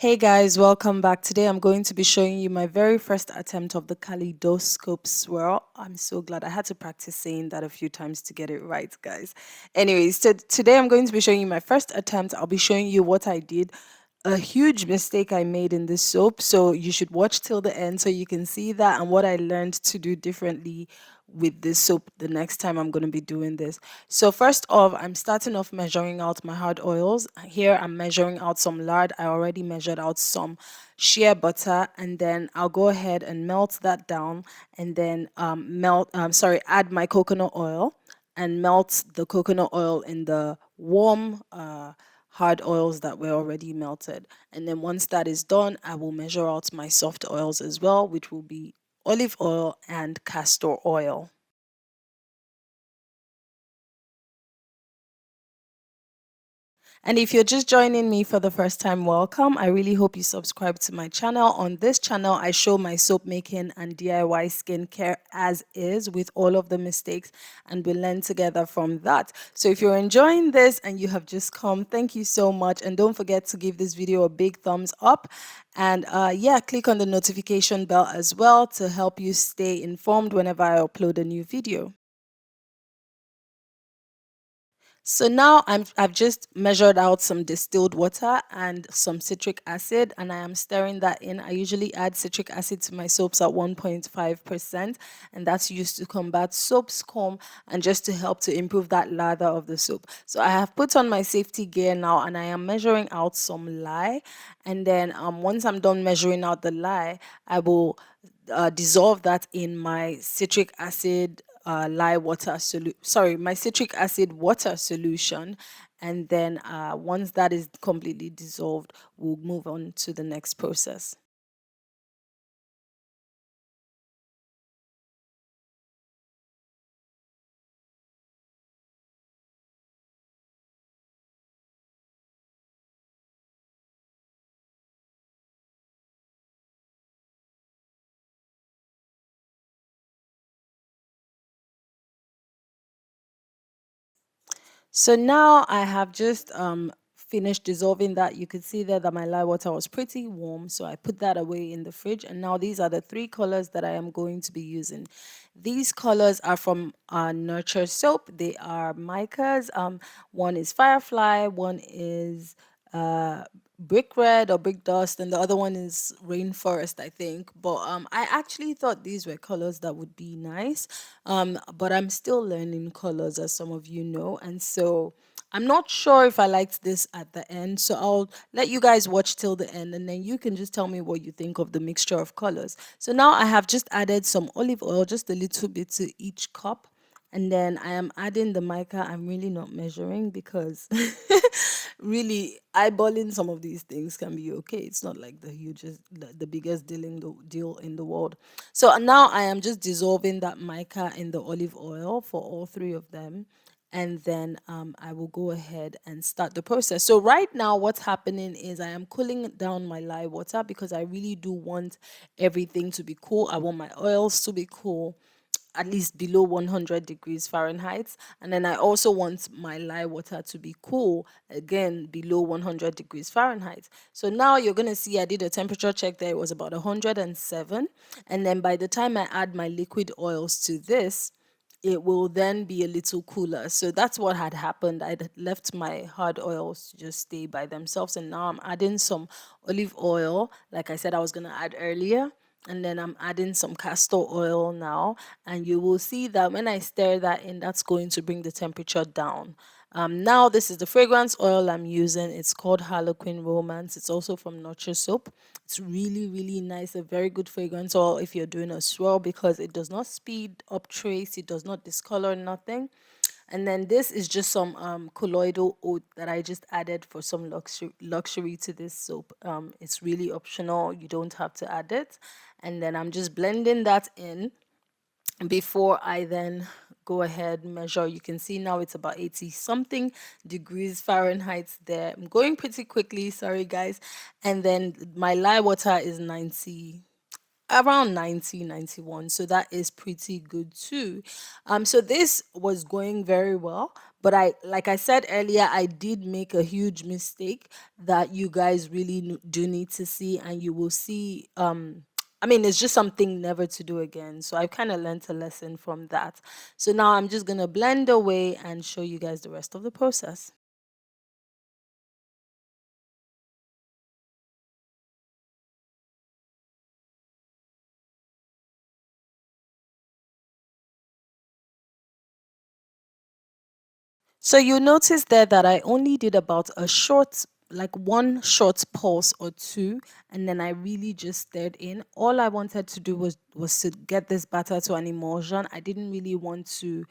Hey guys, welcome back. Today I'm going to be showing you my very first attempt of the Kaleidoscope Swirl. I'm so glad I had to practice saying that a few times to get it right, guys. Anyways, so today I'm going to be showing you my first attempt. I'll be showing you what I did, a huge mistake I made in this soap. So you should watch till the end so you can see that and what I learned to do differently with this soap the next time I'm going to be doing this. So first off, I'm starting off measuring out my hard oils. Here I'm measuring out some lard. I already measured out some shea butter, and then I'll go ahead and melt that down, and then add my coconut oil and melt the coconut oil in the warm hard oils that were already melted. And then once that is done, I will measure out my soft oils as well, which will be olive oil and castor oil. And if you're just joining me for the first time, welcome. I really hope you subscribe to my channel. On this channel, I show my soap making and DIY skincare as is with all of the mistakes, and we learn together from that. So if you're enjoying this and you have just come, thank you so much. And don't forget to give this video a big thumbs up. And yeah, click on the notification bell as well to help you stay informed whenever I upload a new video. So now I've just measured out some distilled water and some citric acid, and I am stirring that in. I usually add citric acid to my soaps at 1.5%, and that's used to combat soap scum and just to help to improve that lather of the soap. So I have put on my safety gear now, and I am measuring out some lye. And then once I'm done measuring out the lye, I will dissolve that in my citric acid lye water my citric acid water solution, and then once that is completely dissolved, we'll move on to the next process. So now I have just finished dissolving that. You could see there that my lye water was pretty warm, so I put that away in the fridge. And now these are the three colors that I am going to be using. These colors are from Nurture Soap. They are micas. One is Firefly, one is brick red or brick dust, and the other one is rainforest, I think. But I actually thought these were colors that would be nice, but I'm still learning colors, as some of you know, and so I'm not sure if I liked this at the end. So I'll let you guys watch till the end, and then you can just tell me what you think of the mixture of colors. So now I have just added some olive oil, just a little bit to each cup, and then I am adding the mica. I'm really not measuring because really eyeballing some of these things can be okay. It's not like the biggest deal in the world. So now I am just dissolving that mica in the olive oil for all three of them. And then I will go ahead and start the process. So right now what's happening is I am cooling down my lye water because I really do want everything to be cool. I want my oils to be cool, at least below 100 degrees Fahrenheit. And then I also want my lye water to be cool, again, below 100 degrees Fahrenheit. So now you're going to see I did a temperature check there. It was about 107. And then by the time I add my liquid oils to this, it will then be a little cooler. So that's what had happened. I'd left my hard oils to just stay by themselves, and now I'm adding some olive oil, like I said I was going to add earlier. And then I'm adding some castor oil now, and you will see that when I stir that in, that's going to bring the temperature down. Now this is the fragrance oil I'm using. It's called Harlequin Romance. It's also from Nurture Soap. It's really, really nice. A very good fragrance oil if you're doing a swirl because it does not speed up trace. It does not discolor nothing. And then this is just some colloidal oat that I just added for some luxury to this soap. It's really optional. You don't have to add it. And then I'm just blending that in before I then go ahead measure. You can see now it's about 80 something degrees Fahrenheit there. I'm going pretty quickly, sorry guys. And then my lye water is 90, around 90, 91, so that is pretty good too. So this was going very well, But like I said earlier, I did make a huge mistake that you guys really do need to see, and you will see. I mean, it's just something never to do again. So I've kind of learned a lesson from that. So now I'm just gonna blend away and show you guys the rest of the process. So you notice there that I only did about a short, like one short pulse or two, and then I really just stirred in. All I wanted to do was to get this batter to an emulsion. I didn't really want to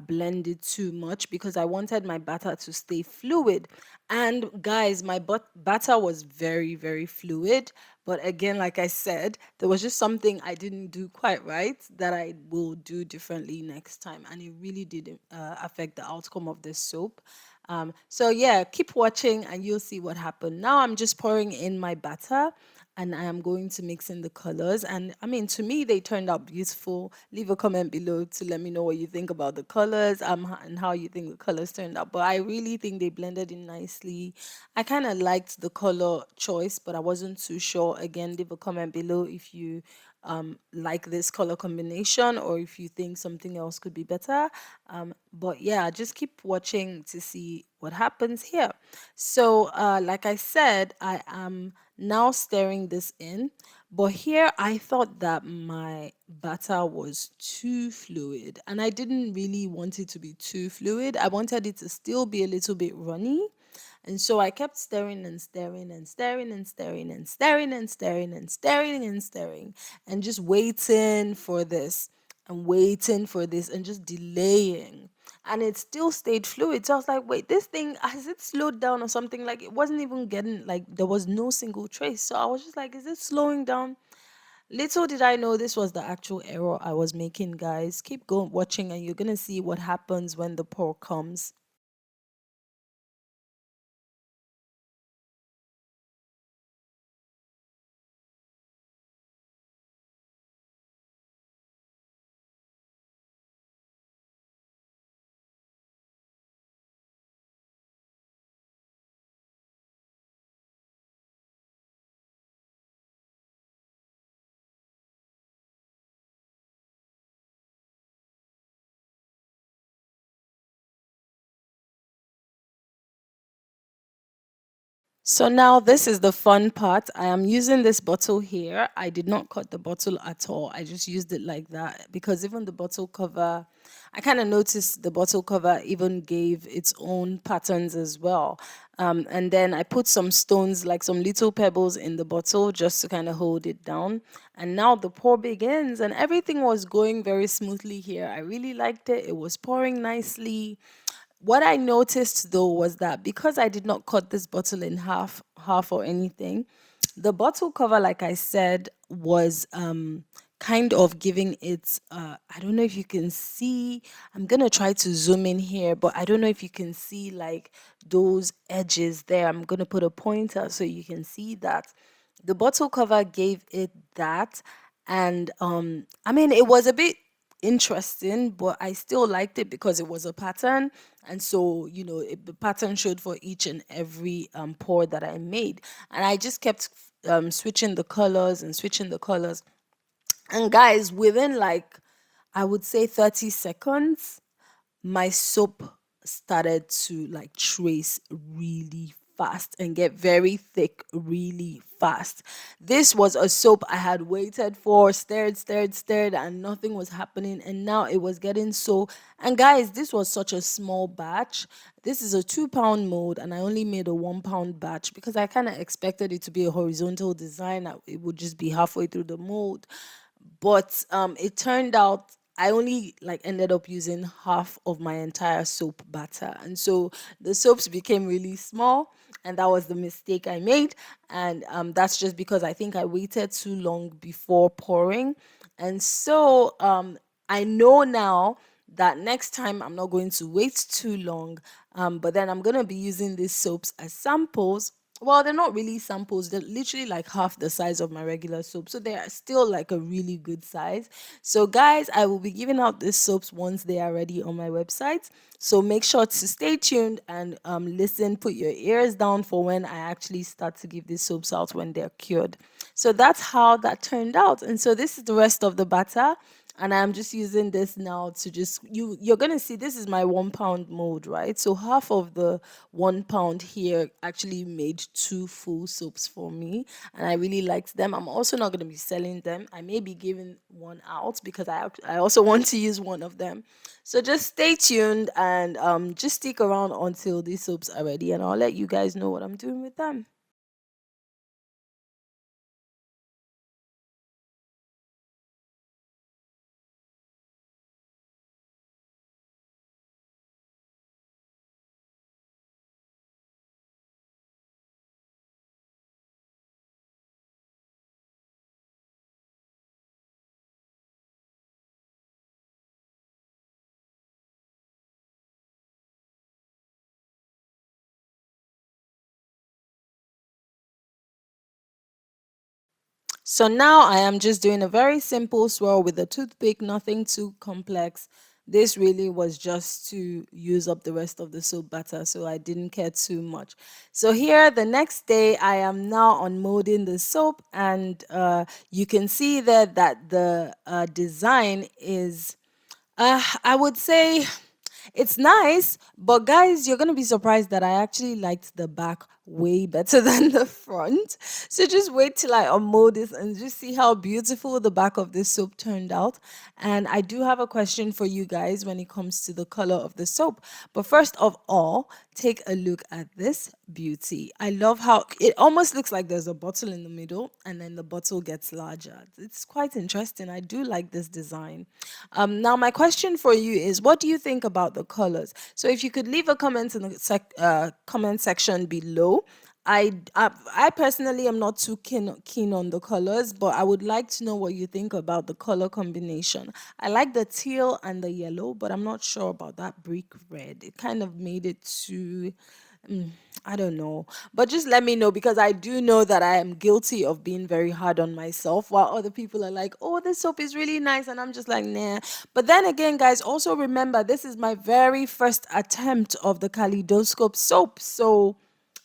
blend it too much because I wanted my batter to stay fluid. And guys, my batter was very, very fluid. But again, like I said, there was just something I didn't do quite right that I will do differently next time. And it really did affect the outcome of this soap. So yeah, keep watching and you'll see what happened. Now I'm just pouring in my batter and I am going to mix in the colors. And I mean, to me, they turned out beautiful. Leave a comment below to let me know what you think about the colors and how you think the colors turned out. But I really think they blended in nicely. I kind of liked the color choice, but I wasn't too sure. Again, leave a comment below if you like this color combination or if you think something else could be better. But yeah, just keep watching to see what happens here. So, like I said, I am now stirring this in. But here I thought that my batter was too fluid and I didn't really want it to be too fluid. I wanted it to still be a little bit runny. And so I kept stirring and stirring and stirring and stirring and stirring and stirring and stirring and stirring and just waiting for this and waiting for this and just delaying. And it still stayed fluid. So I was like, wait, this thing, has it slowed down or something? Like it wasn't even getting, like, there was no single trace. So I was just like, is it slowing down? Little did I know this was the actual error I was making, guys. Keep going watching and you're going to see what happens when the pour comes. So now this is the fun part. I am using this bottle here. I did not cut the bottle at all. I just used it like that because even the bottle cover, I kind of noticed the bottle cover even gave its own patterns as well. And then I put some stones, like some little pebbles in the bottle just to kind of hold it down. And now the pour begins and everything was going very smoothly here. I really liked it. It was pouring nicely. What I noticed though was that because I did not cut this bottle in half or anything, the bottle cover, like I said, was kind of giving it I don't know if you can see. I'm gonna try to zoom in here, but I don't know if you can see like those edges there. I'm gonna put a pointer so you can see that. The bottle cover gave it that, and I mean it was a bit interesting, but I still liked it because it was a pattern. And so, the pattern showed for each and every pour that I made. And I just kept switching the colors and switching the colors. And guys, within like, I would say 30 seconds, my soap started to like trace really fast and get very thick really fast. This was a soap I had waited for, stared, and nothing was happening. And now it was getting so. And guys, this was such a small batch. This is a 2 pound mold, and I only made a 1 pound batch because I kind of expected it to be a horizontal design. It would just be halfway through the mold, but it turned out I only like ended up using half of my entire soap batter, and so the soaps became really small, and that was the mistake I made. And that's just because I think I waited too long before pouring. And so I know now that next time I'm not going to wait too long, but then I'm going to be using these soaps as samples well, they're not really samples. They're literally like half the size of my regular soap. So they are still like a really good size. So, guys, I will be giving out these soaps once they are ready on my website. So make sure to stay tuned and listen, put your ears down for when I actually start to give these soaps out when they're cured. So that's how that turned out. And so this is the rest of the batter, and I'm just using this now to just you're gonna see this is my 1 pound mold, right? So half of the 1 pound here actually made two full soaps for me, and I really liked them. I'm also not gonna be selling them. I may be giving one out because I also want to use one of them. So just stay tuned and just stick around until these soaps are ready, and I'll let you guys know what I'm doing with them. So now I am just doing a very simple swirl with a toothpick, nothing too complex. This really was just to use up the rest of the soap batter, so I didn't care too much. So here, the next day, I am now unmolding the soap, and you can see there that the design is, I would say, it's nice, but guys, you're gonna be surprised that I actually liked the back way better than the front. So just wait till I unmold this and just see how beautiful the back of this soap turned out. And I do have a question for you guys when it comes to the color of the soap. But first of all, take a look at this beauty. I love how it almost looks like there's a bottle in the middle and then the bottle gets larger. It's quite interesting. I do like this design. Now, my question for you is, what do you think about the colors? So, if you could leave a comment in the comment section below. I personally am not too keen on the colors, but I would like to know what you think about the color combination. I like the teal and the yellow, but I'm not sure about that brick red. It kind of made it too. I don't know. But just let me know because I do know that I am guilty of being very hard on myself while other people are like, oh, this soap is really nice. And I'm just like, nah. But then again, guys, also remember this is my very first attempt of the Kaleidoscope soap. So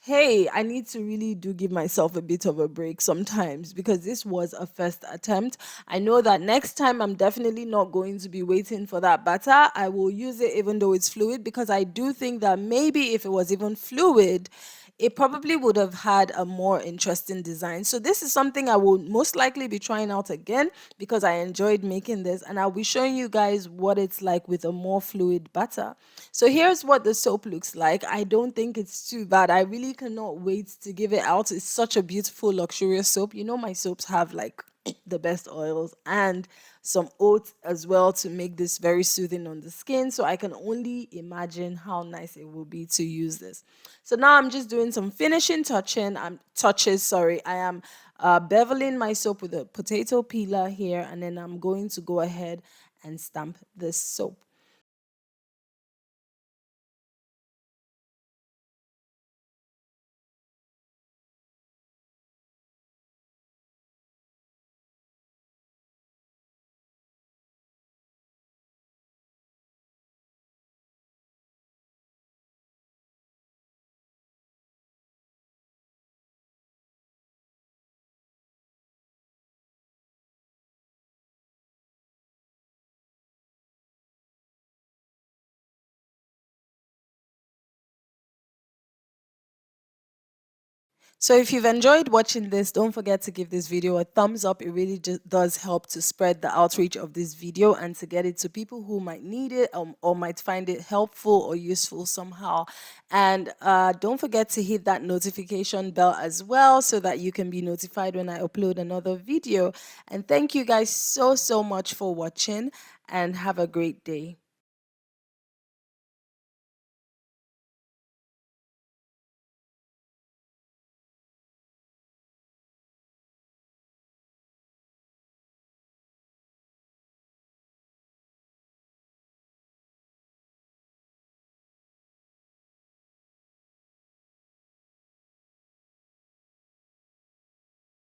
hey, I need to really do give myself a bit of a break sometimes because this was a first attempt. I know that next time I'm definitely not going to be waiting for that batter. I will use it even though it's fluid because I do think that maybe if it was even fluid, it probably would have had a more interesting design. So this is something I will most likely be trying out again because I enjoyed making this, and I'll be showing you guys what it's like with a more fluid batter. So here's what the soap looks like. I don't think it's too bad. I really cannot wait to give it out. It's such a beautiful luxurious soap. You know my soaps have like the best oils and some oats as well to make this very soothing on the skin. So I can only imagine how nice it will be to use this. So now I'm just doing some finishing touches. Sorry, I am beveling my soap with a potato peeler here, and then I'm going to go ahead and stamp this soap. So if you've enjoyed watching this, don't forget to give this video a thumbs up. It really just does help to spread the outreach of this video and to get it to people who might need it or might find it helpful or useful somehow. And don't forget to hit that notification bell as well so that you can be notified when I upload another video. And thank you guys so much for watching and have a great day.